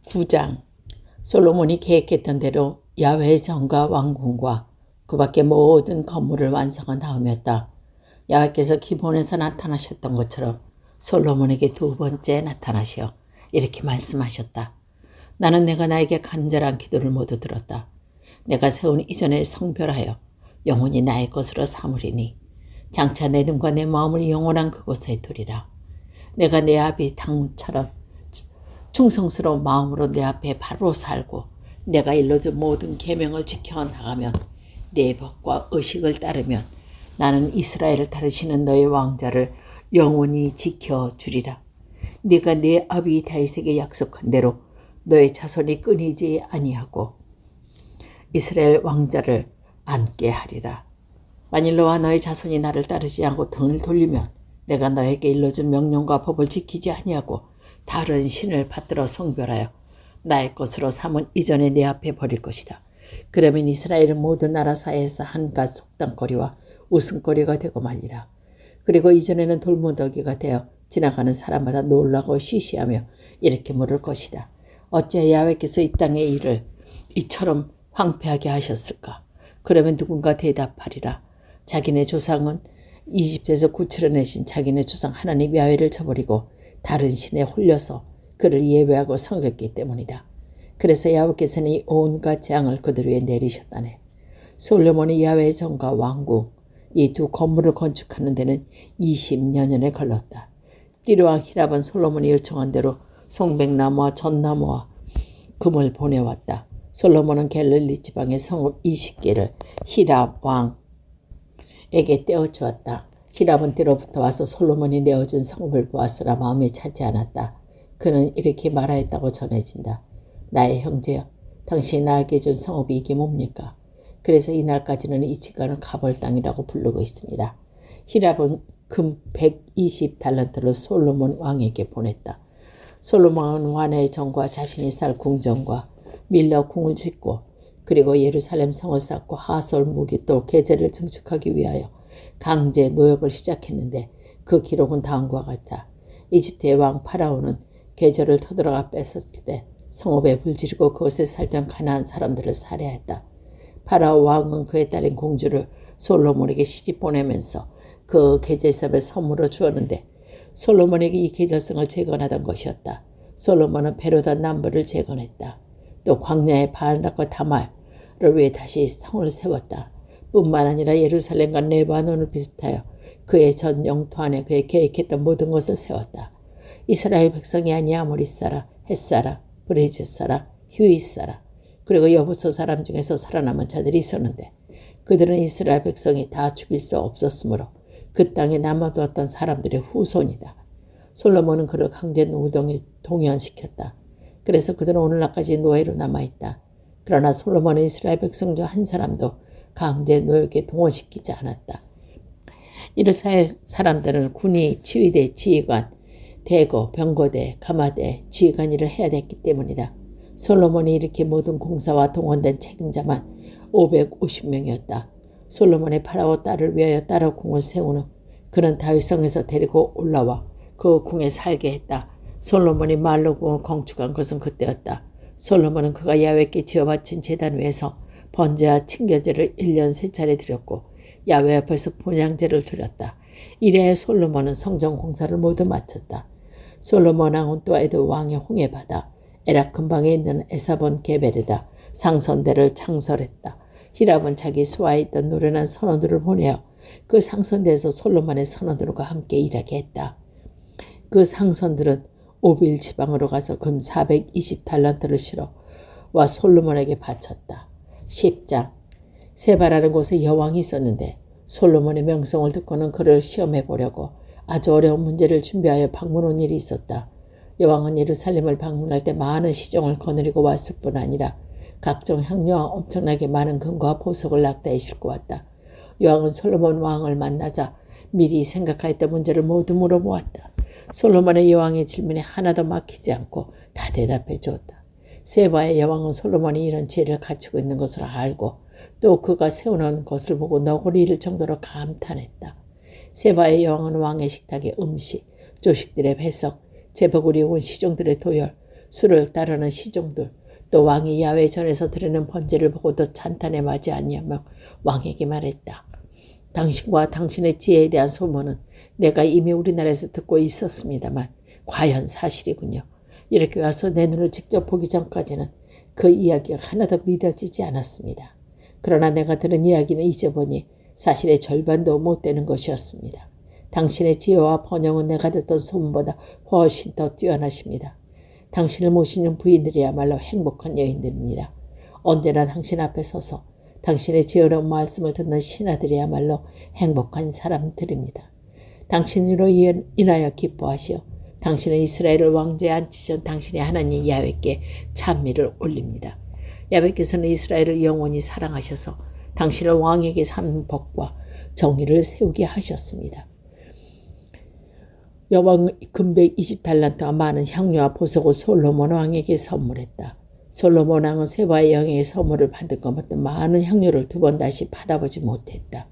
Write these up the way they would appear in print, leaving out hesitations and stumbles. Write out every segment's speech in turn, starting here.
9장. 솔로몬이 계획했던 대로 야훼의 전과 왕궁과 그 밖의 모든 건물을 완성한 다음이었다. 야훼께서 기본에서 나타나셨던 것처럼 솔로몬에게 두 번째 나타나시어 이렇게 말씀하셨다. 나는 내가 나에게 간절한 기도를 모두 들었다. 내가 세운 이전에 성별하여 영원히 나의 것으로 삼으리니 장차 내 눈과 내 마음을 영원한 그곳에 두리라. 내가 내 아비 당처럼 충성스러운 마음으로 내 앞에 바로 살고 내가 일러준 모든 계명을 지켜나가면 내 법과 의식을 따르면 나는 이스라엘을 다루시는 너의 왕자를 영원히 지켜주리라. 네가 내 아비 다윗에게 약속한 대로 너의 자손이 끊이지 아니하고 이스라엘 왕자를 앉게 하리라. 만일 너와 너의 자손이 나를 따르지 않고 등을 돌리면 내가 너에게 일러준 명령과 법을 지키지 아니하고 다른 신을 받들어 성별하여 나의 것으로 삼은 이전에 내 앞에 버릴 것이다. 그러면 이스라엘은 모든 나라 사이에서 한갓 속담거리와 웃음거리가 되고 말리라. 그리고 이전에는 돌무더기가 되어 지나가는 사람마다 놀라고 쉬쉬하며 이렇게 물을 것이다. 어찌 야훼께서 이 땅의 일을 이처럼 황폐하게 하셨을까? 그러면 누군가 대답하리라. 자기네 조상은 이집트에서 구출해내신 자기네 조상 하나님 야훼를 저버리고 다른 신에 홀려서 그를 예배하고 섬겼기 때문이다. 그래서 야훼께서는 이 온갖 재앙을 그들 위에 내리셨다네. 솔로몬이 야훼의 전과 왕궁 이 두 건물을 건축하는 데는 20여년에 걸렸다. 띠르왕 히랍은 솔로몬이 요청한 대로 송백나무와 전나무와 금을 보내왔다. 솔로몬은 갤릴리 지방의 성읍 20개를 히랍 왕에게 떼어주었다. 히랍은 때로부터 와서 솔로몬이 내어준 성읍을 보았으나 마음에 차지 않았다. 그는 이렇게 말하였다고 전해진다. 나의 형제여, 당신이 나에게 준 성읍이 이게 뭡니까? 그래서 이날까지는 이 지간을 가볼 땅이라고 부르고 있습니다. 히랍은 금 120달란트를 솔로몬 왕에게 보냈다. 솔로몬은 왕의 전과 자신이 살 궁전과 밀러 궁을 짓고 그리고 예루살렘 성을 쌓고 하솔 무기또 게제를 증축하기 위하여 강제 노역을 시작했는데 그 기록은 다음과 같다. 이집트의 왕 파라오는 게제를 터들어가 뺏었을 때 성읍에 불지르고 그곳에 살던 가나안 사람들을 살해했다. 파라오 왕은 그의 딸인 공주를 솔로몬에게 시집 보내면서 그 게제섬을 선물로 주었는데 솔로몬에게 이 게제성을 재건하던 것이었다. 솔로몬은 베로단 남부를 재건했다. 또 광야의 바알락과 다말을 위해 다시 성을 세웠다. 뿐만 아니라 예루살렘과 레바논을 비롯하여 그의 전 영토 안에 그의 계획했던 모든 것을 세웠다. 이스라엘 백성이 아니야 아모리 사라, 헷 사라, 브리즈 사라, 휴이 사라 그리고 여부서 사람 중에서 살아남은 자들이 있었는데 그들은 이스라엘 백성이 다 죽일 수 없었으므로 그 땅에 남아두었던 사람들의 후손이다. 솔로몬은 그를 강제 노동에 동연시켰다. 그래서 그들은 오늘날까지 노예로 남아있다. 그러나 솔로몬은 이스라엘 백성 중 한 사람도 강제 노역에 동원시키지 않았다. 이스라엘 사람들은 군이 치위대, 지휘관, 대거, 병거대, 가마대, 지휘관 일을 해야 됐기 때문이다. 솔로몬이 이렇게 모든 공사와 동원된 책임자만 550명이었다. 솔로몬의 파라오 딸을 위하여 따로 궁을 세운 후 그는 다윗성에서 데리고 올라와 그 궁에 살게 했다. 솔로몬이 말로 궁을 건축한 것은 그때였다. 솔로몬은 그가 야훼께 지어바친 제단 위에서 번제와 친겨제를 1년 3차례 드렸고 야훼 앞에서 본향제를 드렸다. 이래야 솔로몬은 성전 공사를 모두 마쳤다. 솔로몬 왕은 또 에도 왕의 홍해 바다 에락 근방에 있는 에사본 게벨에다 상선대를 창설했다. 히랍은 자기 수하에 있던 노련한 선원들을 보내어 그 상선대에서 솔로몬의 선원들과 함께 일하게 했다. 그 상선들은 오빌 지방으로 가서 금 420달란트를 실어 와 솔로몬에게 바쳤다. 10장. 세바라는 곳에 여왕이 있었는데 솔로몬의 명성을 듣고는 그를 시험해 보려고 아주 어려운 문제를 준비하여 방문 온 일이 있었다. 여왕은 예루살렘을 방문할 때 많은 시종을 거느리고 왔을 뿐 아니라 각종 향료와 엄청나게 많은 금과 보석을 낙타에 싣고 왔다. 여왕은 솔로몬 왕을 만나자 미리 생각하였던 문제를 모두 물어보았다. 솔로몬의 여왕의 질문에 하나도 막히지 않고 다 대답해 주었다. 세바의 여왕은 솔로몬이 이런 지혜를 갖추고 있는 것을 알고 또 그가 세워놓은 것을 보고 너구리 잃을 정도로 감탄했다. 세바의 여왕은 왕의 식탁의 음식, 조식들의 배석, 제복을 입은 시종들의 도열, 술을 따르는 시종들, 또 왕이 야훼 전에서 드리는 번제를 보고도 찬탄에 맞지 아니하며 왕에게 말했다. 당신과 당신의 지혜에 대한 소문은 내가 이미 우리나라에서 듣고 있었습니다만 과연 사실이군요. 이렇게 와서 내 눈을 직접 보기 전까지는 그 이야기가 하나도 믿어지지 않았습니다. 그러나 내가 들은 이야기는 이제 보니 사실의 절반도 못 되는 것이었습니다. 당신의 지혜와 번영은 내가 듣던 소문보다 훨씬 더 뛰어나십니다. 당신을 모시는 부인들이야말로 행복한 여인들입니다. 언제나 당신 앞에 서서 당신의 지혜로운 말씀을 듣는 신하들이야말로 행복한 사람들입니다. 당신으로 인하여 기뻐하시어 당신은 이스라엘을 왕좌에 앉히신 당신의 하나님 야훼께 찬미를 올립니다. 야훼께서는 이스라엘을 영원히 사랑하셔서 당신을 왕에게 삼는 법과 정의를 세우게 하셨습니다. 여왕 금백 20달란트와 많은 향료와 보석을 솔로몬 왕에게 선물했다. 솔로몬 왕은 세바의 영에게 선물을 받은 것보다 많은 향료를 두 번 다시 받아보지 못했다.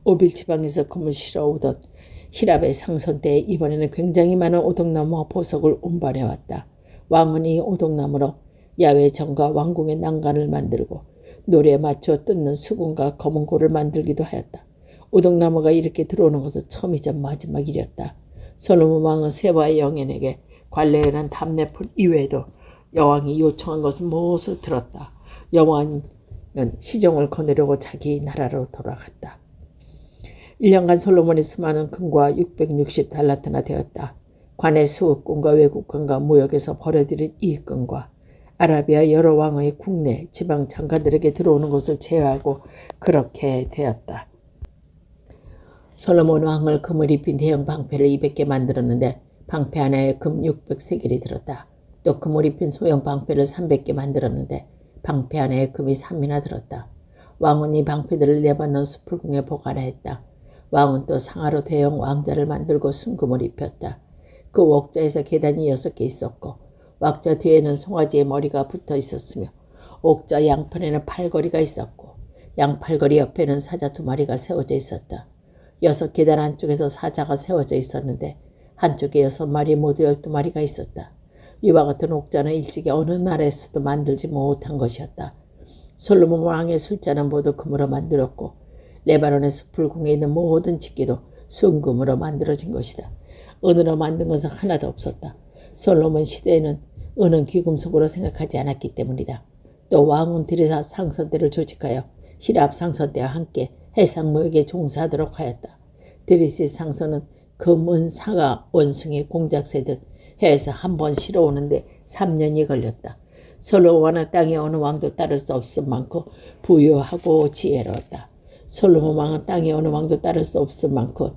오빌 지방에서 금을 실어오던 히랍의 상선 때에 이번에는 굉장히 많은 오동나무와 보석을 운반해왔다. 왕은 이 오동나무로 야훼 전과 왕궁의 난간을 만들고 노래에 맞추어 뜯는 수금과 검은 고를 만들기도 하였다. 오동나무가 이렇게 들어오는 것은 처음이자 마지막이었다. 솔로몬 왕은 세바의 영인에게 관례에는 답례풀 이외에도 여왕이 요청한 것은 무엇을 들었다. 여왕은 시종을 거느려고 자기 나라로 돌아갔다. 1년간 솔로몬의 수많은 금과 660달란트나 되었다. 관의 수급금과 외국금과 무역에서 벌어들인 이익금과 아라비아 여러 왕의 국내 지방 장관들에게 들어오는 것을 제외하고 그렇게 되었다. 솔로몬 왕을 금을 입힌 대형 방패를 200개 만들었는데 방패 하나에 금 600세겔이 들었다. 또 금을 입힌 소형 방패를 300개 만들었는데 방패 하나에 금이 3이나 들었다. 왕은 이 방패들을 레바논 수풀궁에 보관했다. 왕은 또 상하로 대형 왕자를 만들고 순금을 입혔다. 그 옥자에서 계단이 6개 있었고 옥자 뒤에는 송아지의 머리가 붙어 있었으며 옥자 양편에는 팔걸이가 있었고 양팔걸이 옆에는 사자 2마리가 세워져 있었다. 6계단 한쪽에서 사자가 세워져 있었는데 한쪽에 6마리 모두 12마리가 있었다. 이와 같은 옥자는 일찍이 어느 나라에서도 만들지 못한 것이었다. 솔로몬 왕의 술잔은 모두 금으로 만들었고 레바논의 수풀궁에 있는 모든 집기도 순금으로 만들어진 것이다. 은으로 만든 것은 하나도 없었다. 솔로몬 시대에는 은은 귀금속으로 생각하지 않았기 때문이다. 또 왕은 드레사 상선대를 조직하여 히랍 상선대와 함께 해상무역에 종사하도록 하였다. 드레시 상선은 금, 은, 상아, 원숭이, 공작새 등 해에서 한 번 실어오는데 3년이 걸렸다. 솔로몬은 땅의 어느 왕도 따를 수 없을 만큼 부유하고 지혜로웠다. 솔로몬 왕은 땅의 어느 왕도 따를 수 없을 만큼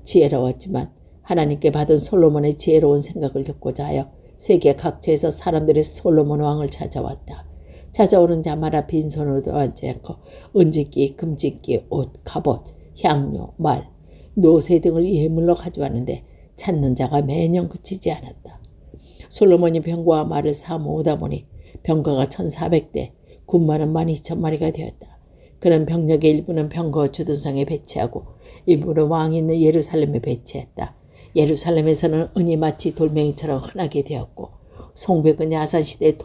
지혜로웠지만 하나님께 받은 솔로몬의 지혜로운 생각을 듣고자 하여 세계 각처에서 사람들이 솔로몬 왕을 찾아왔다. 찾아오는 자마다 빈손으로 앉지 않고 은짓기, 금짓기, 옷, 갑옷, 향료, 말, 노새 등을 예물로 가져왔는데 찾는 자가 매년 그치지 않았다. 솔로몬이 병거와 말을 사 모으다 보니 병거가 1400대, 군마는 12,000마리가 되었다. 그는 병력의 일부는 병거 주둔성에 배치하고 일부는 왕이 있는 예루살렘에 배치했다. 예루살렘에서는 은이 마치 돌멩이처럼 흔하게 되었고 송백은 야산시대에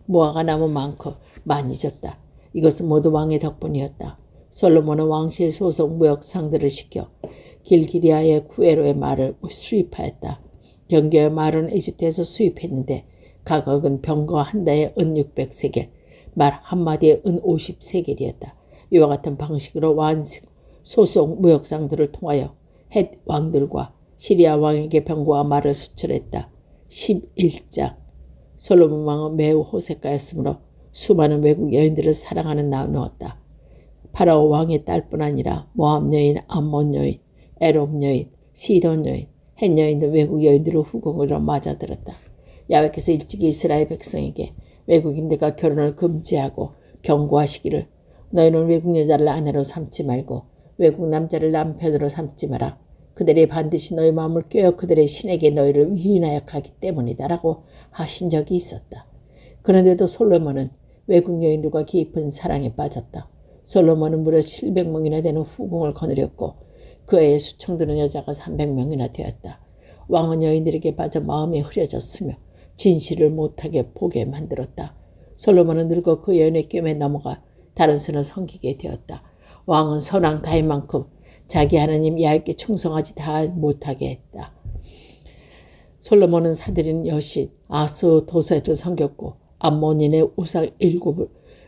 모아가 남은 만큼 많이 졌다. 이것은 모두 왕의 덕분이었다. 솔로몬은 왕실 소속 무역상들을 시켜 길기리아의 쿠에로의 말을 수입하였다. 병거의 말은 이집트에서 수입했는데 가격은 병거 한 대에 은 600세겔, 말 한마디에 은 50세겔이었다. 이와 같은 방식으로 왕 소속 무역상들을 통하여 헷 왕들과 시리아 왕에게 병거와 말을 수출했다. 11장. 솔로몬 왕은 매우 호색가였으므로 수많은 외국 여인들을 사랑하는 나누었다. 파라오 왕의 딸뿐 아니라 모압 여인, 암몬 여인, 에돔 여인, 시돈 여인, 헷 여인 등 외국 여인들을 후궁으로 맞아들었다. 야훼께서 일찍이 이스라엘 백성에게 외국인들과 결혼을 금지하고 경고하시기를 너희는 외국 여자를 아내로 삼지 말고 외국 남자를 남편으로 삼지 마라. 그들이 반드시 너희 마음을 꿰어 그들의 신에게 너희를 위인하여 가기 때문이다라고 하신 적이 있었다. 그런데도 솔로몬은 외국 여인들과 깊은 사랑에 빠졌다. 솔로몬은 무려 700명이나 되는 후궁을 거느렸고 그 애에 수청드는 여자가 300명이나 되었다. 왕은 여인들에게 빠져 마음이 흐려졌으며 진실을 못하게 보게 만들었다. 솔로몬은 늙어 그 여인의 꿰매 넘어가 다른 신을 섬기게 되었다. 왕은 선왕 다인 만큼 자기 하나님 야훼께 충성하지 다 못하게 했다. 솔로몬은 사들인 여신 아스 도셋을 섬겼고 암몬인의 우상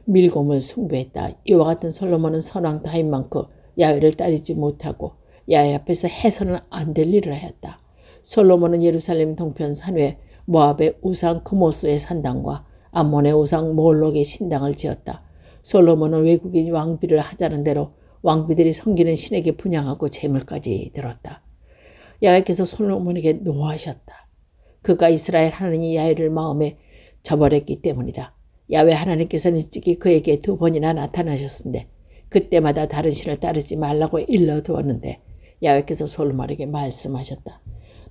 밀곰을 숭배했다. 이와 같은 솔로몬은 선왕 다인 만큼 야훼를 따르지 못하고 야훼 앞에서 해서는 안 될 일을 하였다. 솔로몬은 예루살렘 동편 산외 모압의 우상 크모스의 산당과 암몬의 우상 몰록의 신당을 지었다. 솔로몬은 외국인 왕비를 하자는 대로 왕비들이 섬기는 신에게 분향하고 제물까지 들었다. 야훼께서 솔로몬에게 노하셨다. 그가 이스라엘 하나님 야훼를 마음에 저버렸기 때문이다. 야훼 하나님께서는 일찍이 그에게 2번이나 나타나셨는데 그때마다 다른 신을 따르지 말라고 일러두었는데 야훼께서 솔로몬에게 말씀하셨다.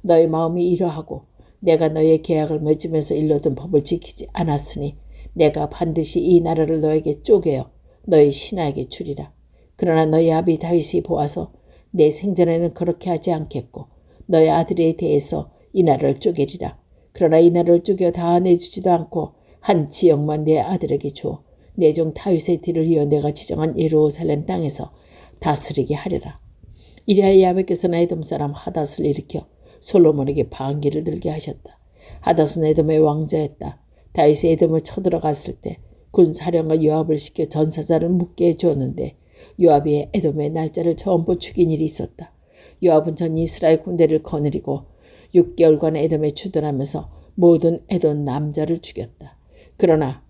너의 마음이 이러하고 내가 너의 계약을 맺으면서 일러둔 법을 지키지 않았으니 내가 반드시 이 나라를 너에게 쪼개어 너의 신하에게 주리라. 그러나 너희 아비 다윗이 보아서 내 생전에는 그렇게 하지 않겠고 너의 아들에 대해서 이 나라를 쪼개리라. 그러나 이 나라를 쪼개어 다 내주지도 않고 한 지역만 내 아들에게 주어 내 종 다윗의 뒤를 이어 내가 지정한 예루살렘 땅에서 다스리게 하리라. 이리하여 야훼께서는 에돔 사람 하닷을 일으켜 솔로몬에게 반기를 들게 하셨다. 하닷은 에돔의 왕자였다. 다윗이 에돔을 쳐들어갔을 때 군사령과 요압을 시켜 전사자를 묻게 해주었는데 요압이 에돔의 날짜를 전부 죽인 일이 있었다. 요압은 전 이스라엘 군대를 거느리고 6개월간 에돔에 주둔하면서 모든 에돔 남자를 죽였다. 그러나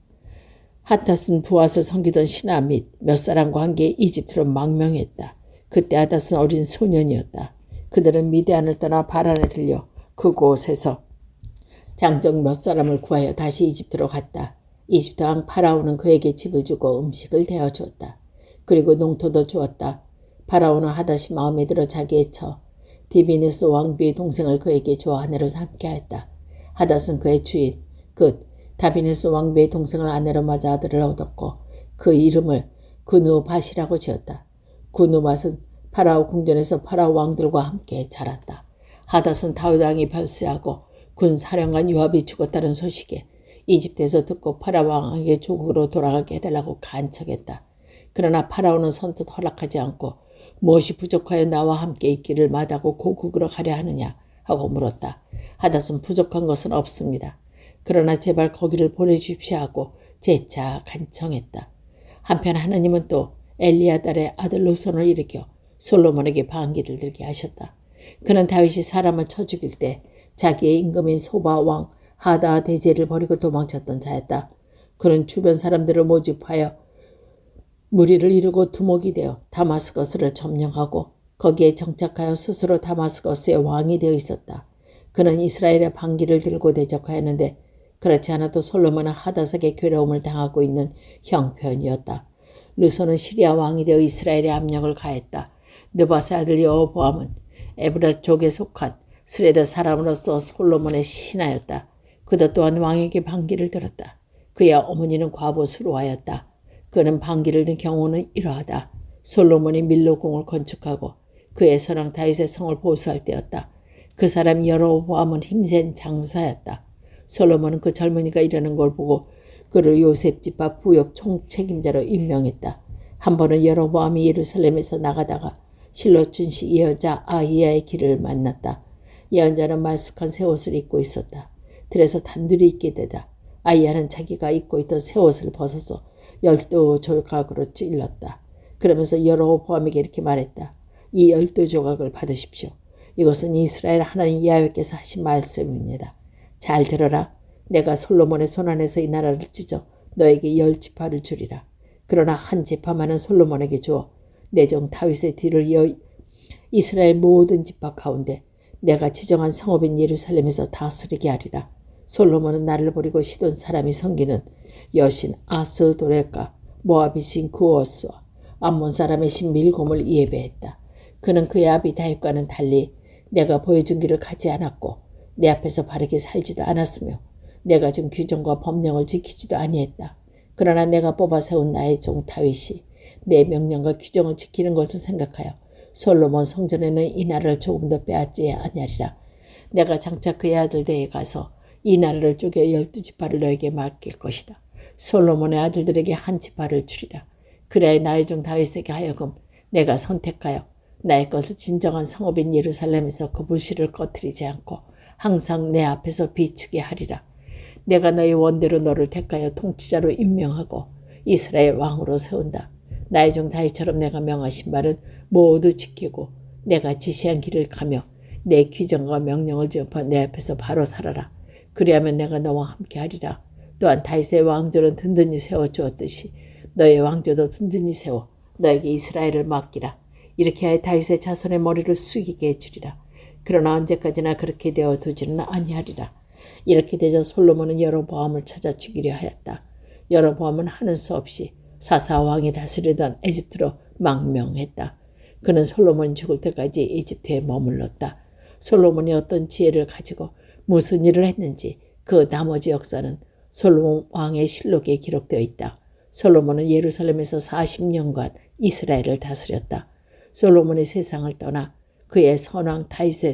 하닷은 부앗을 섬기던 신하 및 몇 사람과 함께 이집트로 망명했다. 그때 하닷은 어린 소년이었다. 그들은 미디안을 떠나 바란에 들려 그곳에서 장정 몇 사람을 구하여 다시 이집트로 갔다. 이집트 왕 파라오는 그에게 집을 주고 음식을 대어주었다. 그리고 농토도 주었다. 파라오는 하닷이 마음에 들어 자기의 처 디비니스 왕비의 동생을 그에게 주어 아내로 삼게 하였다. 하닷은 그의 주인 다비니스 왕비의 동생을 아내로 맞아 아들을 얻었고 그 이름을 그누밭이라고 지었다. 그누밭은 파라오 궁전에서 파라오 왕들과 함께 자랐다. 하닷은 다윗 왕이 별세하고 군 사령관 요압이 죽었다는 소식에 이집트에서 듣고 파라오 왕에게 조국으로 돌아가게 해달라고 간청했다. 그러나 파라오는 선뜻 허락하지 않고 무엇이 부족하여 나와 함께 있기를 마다고 고국으로 가려 하느냐 하고 물었다. 하닷은 부족한 것은 없습니다. 그러나 제발 거기를 보내주십시오 하고 재차 간청했다. 한편 하나님은 또 엘리아달의 아들 르손을 일으켜 솔로몬에게 반기를 들게 하셨다. 그는 다윗이 사람을 쳐 죽일 때 자기의 임금인 소바 왕 하다 대제를 버리고 도망쳤던 자였다. 그는 주변 사람들을 모집하여 무리를 이루고 두목이 되어 다마스커스를 점령하고 거기에 정착하여 스스로 다마스커스의 왕이 되어 있었다. 그는 이스라엘의 반기를 들고 대적하였는데 그렇지 않아도 솔로몬은 하닷에게 괴로움을 당하고 있는 형편이었다. 르손은 시리아 왕이 되어 이스라엘에 압력을 가했다. 느밧의 아들 여호보암은 에브라족에 속한 스레드 사람으로서 솔로몬의 신하였다. 그도 또한 왕에게 반기를 들었다. 그의 어머니는 과부스러워하였다. 그는 반기를 든 경우는 이러하다. 솔로몬이 밀로궁을 건축하고 그의 선왕 다윗의 성을 보수할 때였다. 그 사람 여로보암은 힘센 장사였다. 솔로몬은 그 젊은이가 일하는 걸 보고 그를 요셉 집합 부역 총책임자로 임명했다. 한 번은 여로보암이 예루살렘에서 나가다가 실로 춘시 예언자 아히야의 길을 만났다. 예언자는 말쑥한 새 옷을 입고 있었다. 들에서 단둘이 있게 되다 아히야는 자기가 입고 있던 새 옷을 벗어서 12조각으로 찔렀다. 그러면서 여로보암에게 이렇게 말했다. 이 12조각을 받으십시오. 이것은 이스라엘 하나님 야훼께서 하신 말씀입니다. 잘 들어라. 내가 솔로몬의 손안에서 이 나라를 찢어 너에게 10지파를 주리라. 그러나 한 지파만은 솔로몬에게 주어 내 종 다윗의 뒤를 이어 이스라엘 모든 지파 가운데 내가 지정한 성읍인 예루살렘에서 다스리게 하리라. 솔로몬은 나를 버리고 시돈 사람이 섬기는 여신 아스도렉과 모압이신 구어스와 암몬 사람의 신 밀곰을 예배했다. 그는 그의 아비 다윗과는 달리 내가 보여준 길을 가지 않았고 내 앞에서 바르게 살지도 않았으며 내가 준 규정과 법령을 지키지도 아니했다. 그러나 내가 뽑아 세운 나의 종 다윗이 내 명령과 규정을 지키는 것을 생각하여 솔로몬 성전에는 이 나라를 조금 더 빼앗지 아니하리라. 내가 장차 그의 아들 대에 가서 이 나라를 쪼개 12지파를 너에게 맡길 것이다. 솔로몬의 아들들에게 한 지파를 주리라. 그래야 나의 종 다윗에게 하여금 내가 선택하여 나의 것을 진정한 성읍인 예루살렘에서 그 불씨를 꺼뜨리지 않고 항상 내 앞에서 비추게 하리라. 내가 너의 원대로 너를 택하여 통치자로 임명하고 이스라엘 왕으로 세운다. 나의 종 다윗처럼 내가 명하신 말은 모두 지키고 내가 지시한 길을 가며 내 규정과 명령을 지어서 내 앞에서 바로 살아라. 그리하면 내가 너와 함께 하리라. 또한 다윗의 왕조는 든든히 세워주었듯이 너의 왕조도 든든히 세워 너에게 이스라엘을 맡기라. 이렇게 하여 다윗의 자손의 머리를 숙이게 해주리라. 그러나 언제까지나 그렇게 되어 두지는 아니하리라. 이렇게 되자 솔로몬은 여로보암을 찾아 죽이려 하였다. 여로보암은 하는 수 없이 사사 왕이 다스리던 에집트로 망명했다. 그는 솔로몬이 죽을 때까지 이집트에 머물렀다. 솔로몬이 어떤 지혜를 가지고 무슨 일을 했는지 그 나머지 역사는 솔로몬 왕의 실록에 기록되어 있다. 솔로몬은 예루살렘에서 40년간 이스라엘을 다스렸다. 솔로몬이 세상을 떠나 그의 선왕 다윗의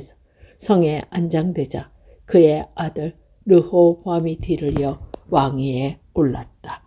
성에 안장되자 그의 아들 르호보암이 뒤를 이어 왕위에 올랐다.